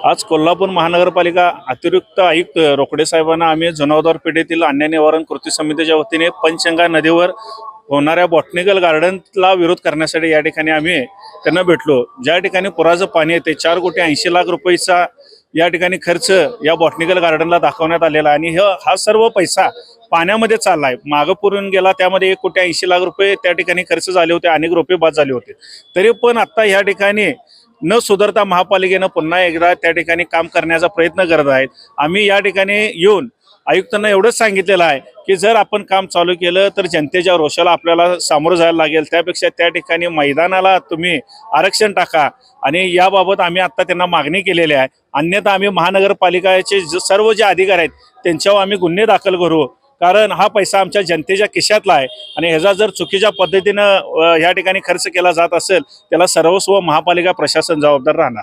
आज कोल्हापूर महानगरपालिका अतिरिक्त आयुक्त रोकडे साहेबांना आम्ही जुनावदार पेठेतील अन्याय निवारण कृती समितीच्या वतीने पंचगंगा नदीवर होणाऱ्या बॉटनिकल गार्डनला विरोध करण्यासाठी या ठिकाणी आम्ही त्यांना भेटलो। ज्या ठिकाणी पुराचं पाणी येते 4,80,00,000 रुपयेचा या ठिकाणी खर्च या बॉटनिकल गार्डनला दाखवण्यात आलेला आणि हा सर्व पैसा पाण्यामध्ये चाललाय। मागं पुरून गेला त्यामध्ये 1,80,00,000 रुपये त्या ठिकाणी खर्च झाले होते, अनेक रुपये बाद झाले होते। तरी पण आता या ठिकाणी न सुधारता महापालिकेनं पुन्हा एकदा त्या ठिकाणी काम करण्याचा प्रयत्न करत आहेत। आम्ही या ठिकाणी येऊन आयुक्तांना एवढंच सांगितलेलं आहे की जर आपण काम चालू केलं तर जनतेच्या रोषाला आपल्याला सामोरं जायला लागेल, त्यापेक्षा त्या ठिकाणी मैदानाला तुम्ही आरक्षण टाका आणि याबाबत आम्ही आता त्यांना मागणी केलेली आहे। अन्यथा आम्ही महानगरपालिकेचे सर्व जे अधिकारी आहेत त्यांच्यावर आम्ही गुन्हे दाखल करू, कारण हा पैसा आमच्या जनतेच्या खिशातला आहे आणि ह्याचा जर चुकीच्या पद्धतीनं या ठिकाणी खर्च केला जात असेल त्याला सर्वस्व महापालिका प्रशासन जबाबदार राहणार।